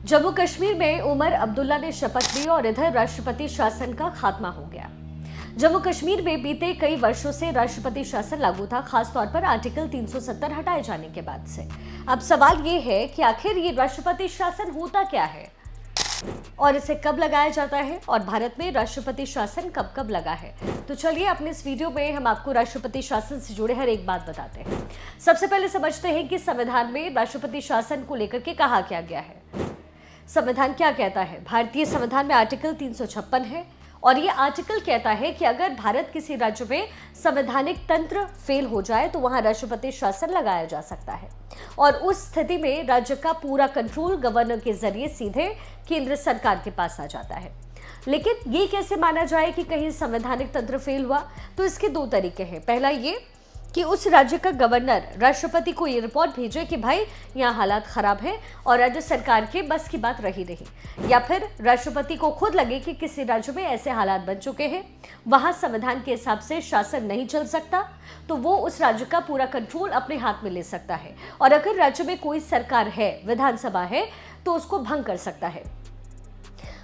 जम्मू कश्मीर में उमर अब्दुल्ला ने शपथ ली और इधर राष्ट्रपति शासन का खात्मा हो गया। जम्मू कश्मीर में बीते कई वर्षों से राष्ट्रपति शासन लागू था, खासतौर पर आर्टिकल 370 हटाए जाने के बाद से। अब सवाल ये है कि आखिर ये राष्ट्रपति शासन होता क्या है और इसे कब लगाया जाता है और भारत में राष्ट्रपति शासन कब कब लगा है। तो चलिए अपने इस वीडियो में हम आपको राष्ट्रपति शासन से जुड़े हर एक बात बताते हैं। सबसे पहले समझते हैं कि संविधान में राष्ट्रपति शासन को लेकर के कहा क्या गया है। संविधान क्या कहता है? भारतीय संविधान में आर्टिकल 356 है और ये आर्टिकल कहता है कि अगर भारत किसी राज्य में संवैधानिक तंत्र फेल हो जाए तो वहां राष्ट्रपति शासन लगाया जा सकता है और उस स्थिति में राज्य का पूरा कंट्रोल गवर्नर के जरिए सीधे केंद्र सरकार के पास आ जाता है। लेकिन ये कैसे माना जाए कि कहीं संवैधानिक तंत्र फेल हुआ? तो इसके दो तरीके हैं। पहला ये कि उस राज्य का गवर्नर राष्ट्रपति को ये रिपोर्ट भेजे कि भाई यहाँ हालात खराब हैं और राज्य सरकार के बस की बात रही नहीं, या फिर राष्ट्रपति को खुद लगे कि किसी राज्य में ऐसे हालात बन चुके हैं, वहां संविधान के हिसाब से शासन नहीं चल सकता, तो वो उस राज्य का पूरा कंट्रोल अपने हाथ में ले सकता है और अगर राज्य में कोई सरकार है, विधानसभा है, तो उसको भंग कर सकता है।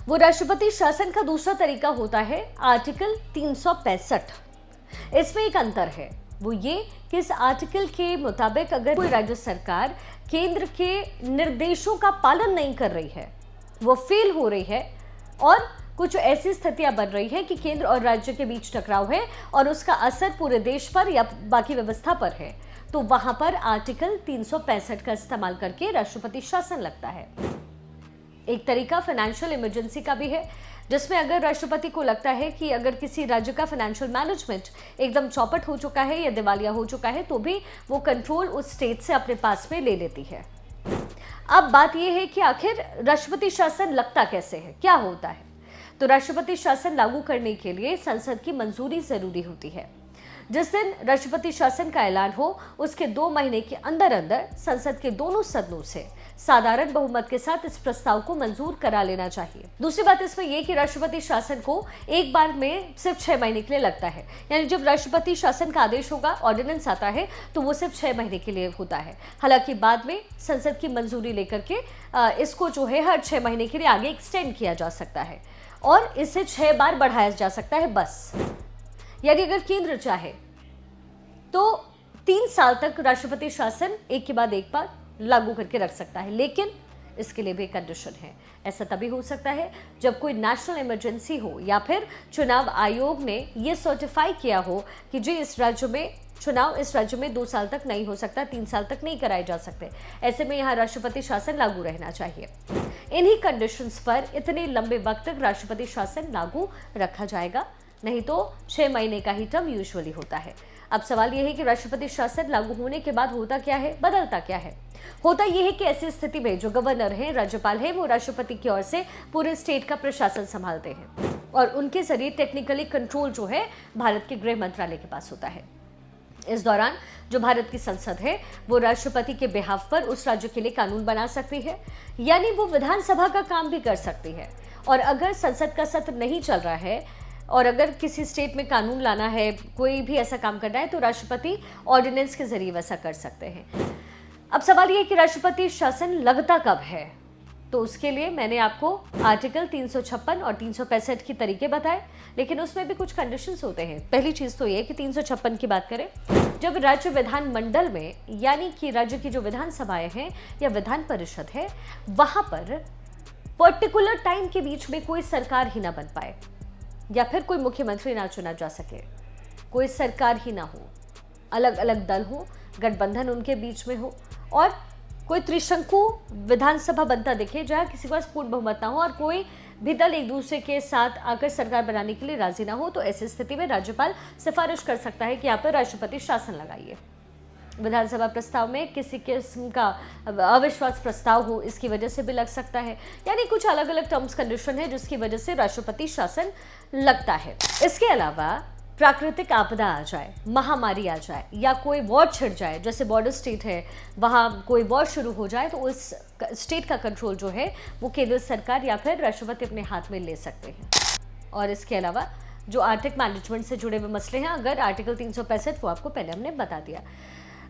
वो राष्ट्रपति शासन का दूसरा तरीका होता है आर्टिकल 365। इसमें एक अंतर है, वो ये कि इस आर्टिकल के मुताबिक अगर कोई राज्य सरकार केंद्र के निर्देशों का पालन नहीं कर रही है, वो फेल हो रही है और कुछ ऐसी स्थितियां बन रही है कि केंद्र और राज्य के बीच टकराव है और उसका असर पूरे देश पर या बाकी व्यवस्था पर है, तो वहां पर आर्टिकल 365 का इस्तेमाल करके राष्ट्रपति शासन लगता है। एक तरीका फाइनेंशियल इमरजेंसी का भी है, जिसमें अगर राष्ट्रपति को लगता है कि अगर किसी राज्य का फाइनेंशियल मैनेजमेंट एकदम चौपट हो चुका है या दिवालिया हो चुका है, तो भी वो कंट्रोल उस स्टेट से अपने पास में ले लेती है। अब बात यह है कि आखिर राष्ट्रपति शासन लगता कैसे है, क्या होता है? तो राष्ट्रपति शासन लागू करने के लिए संसद की मंजूरी जरूरी होती है। जिस दिन राष्ट्रपति शासन का ऐलान हो उसके 2 महीने के अंदर अंदर संसद के दोनों सदनों से साधारण बहुमत के साथ इस प्रस्ताव को मंजूर करा लेना चाहिए। दूसरी बात इसमें यह कि राष्ट्रपति शासन को एक बार में सिर्फ 6 महीने के लिए लगता है, यानी जब राष्ट्रपति शासन का आदेश होगा, ऑर्डिनेंस आता है, तो वो सिर्फ 6 महीने के लिए होता है। हालांकि बाद में संसद की मंजूरी लेकर के इसको जो है हर 6 महीने के लिए आगे एक्सटेंड किया जा सकता है और इसे 6 बार बढ़ाया जा सकता है बस। यानी अगर केंद्र चाहे तो 3 साल तक राष्ट्रपति शासन एक के बाद एक बार लागू करके रख सकता है, लेकिन इसके लिए भी एक कंडीशन है। ऐसा तभी हो सकता है जब कोई नेशनल इमरजेंसी हो या फिर चुनाव आयोग ने यह सर्टिफाई किया हो कि जी इस राज्य में चुनाव इस राज्य में 2 साल तक नहीं हो सकता, 3 साल तक नहीं कराए जा सकते। ऐसे में यहाँ राष्ट्रपति शासन लागू रहना चाहिए। इन्हीं कंडीशंस पर इतने लंबे वक्त तक राष्ट्रपति शासन लागू रखा जाएगा, नहीं तो 6 महीने का ही टर्म यूजुअली होता है। अब सवाल यह है कि राष्ट्रपति शासन लागू होने के बाद होता क्या है, बदलता क्या है? होता यह है कि ऐसी स्थिति में जो गवर्नर हैं, राज्यपाल हैं, वो राष्ट्रपति की ओर से पूरे स्टेट का प्रशासन संभालते हैं और उनके जरिए टेक्निकली कंट्रोल जो है भारत के गृह मंत्रालय के पास होता है। इस दौरान जो भारत की संसद है वो राष्ट्रपति के बिहाफ पर उस राज्य के लिए कानून बना सकती है, यानी वो विधानसभा का काम भी कर सकती है। और अगर संसद का सत्र नहीं चल रहा है और अगर किसी स्टेट में कानून लाना है, कोई भी ऐसा काम करना है, तो राष्ट्रपति ऑर्डिनेंस के जरिए वैसा कर सकते हैं। अब सवाल ये कि राष्ट्रपति शासन लगता कब है, तो उसके लिए मैंने आपको आर्टिकल 356 और 365 की तरीके बताए, लेकिन उसमें भी कुछ कंडीशंस होते हैं। पहली चीज तो ये कि 356 की बात करें, जब राज्य विधान मंडल में, यानी कि राज्य की जो विधानसभाएं हैं या विधान परिषद है, वहां पर पर्टिकुलर टाइम के बीच में कोई सरकार ही ना बन पाए या फिर कोई मुख्यमंत्री ना चुना जा सके, कोई सरकार ही ना हो, अलग अलग दल हो, गठबंधन उनके बीच में हो और कोई त्रिशंकु विधानसभा बनता दिखे जहां किसी के पास पूर्ण बहुमत ना हो और कोई भी दल एक दूसरे के साथ आकर सरकार बनाने के लिए राजी ना हो, तो ऐसी स्थिति में राज्यपाल सिफारिश कर सकता है कि यहाँ पर राष्ट्रपति शासन लगाइए। विधानसभा प्रस्ताव में किसी किस्म का अविश्वास प्रस्ताव हो, इसकी वजह से भी लग सकता है। यानी कुछ अलग अलग टर्म्स कंडीशन है जिसकी वजह से राष्ट्रपति शासन लगता है। इसके अलावा प्राकृतिक आपदा आ जाए, महामारी आ जाए या कोई वॉर छिड़ जाए, जैसे बॉर्डर स्टेट है वहां कोई वॉर शुरू हो जाए, तो उस स्टेट का कंट्रोल जो है वो केंद्र सरकार या फिर राष्ट्रपति अपने हाथ में ले सकते हैं। और इसके अलावा जो आर्थिक मैनेजमेंट से जुड़े हुए मसले हैं, अगर आर्टिकल 365 वो आपको पहले हमने बता दिया।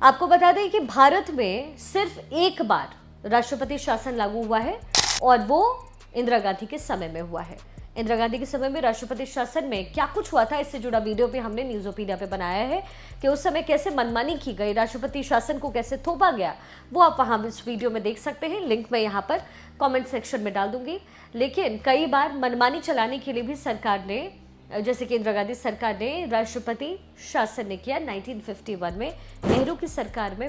आपको बता दें कि भारत में सिर्फ एक बार राष्ट्रपति शासन लागू हुआ है और वो इंदिरा गांधी के समय में हुआ है। इंदिरा गांधी के समय में राष्ट्रपति शासन में क्या कुछ हुआ था, इससे जुड़ा वीडियो भी हमने न्यूज़ोपीडिया पे बनाया है कि उस समय कैसे मनमानी की गई, राष्ट्रपति शासन को कैसे थोपा गया, वो आप वहां इस वीडियो में देख सकते हैं। लिंक मैं यहाँ पर कमेंट सेक्शन में डाल दूंगी। लेकिन कई बार मनमानी चलाने के लिए भी सरकार ने, जैसे कि इंदिरा गांधी सरकार ने राष्ट्रपति शासन ने किया। 1951 में नेहरू की सरकार में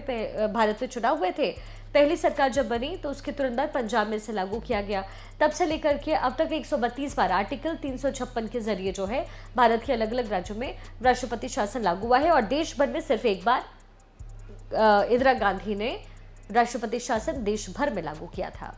भारत में चुनाव हुए थे। पहली सरकार जब बनी तो उसके तुरंत बाद पंजाब में इसे लागू किया गया। तब से लेकर के अब तक 132 बार आर्टिकल 356 के जरिए जो है भारत के अलग अलग राज्यों में राष्ट्रपति शासन लागू हुआ है और देश भर में सिर्फ एक बार इंदिरा गांधी ने राष्ट्रपति शासन देश भर में लागू किया था।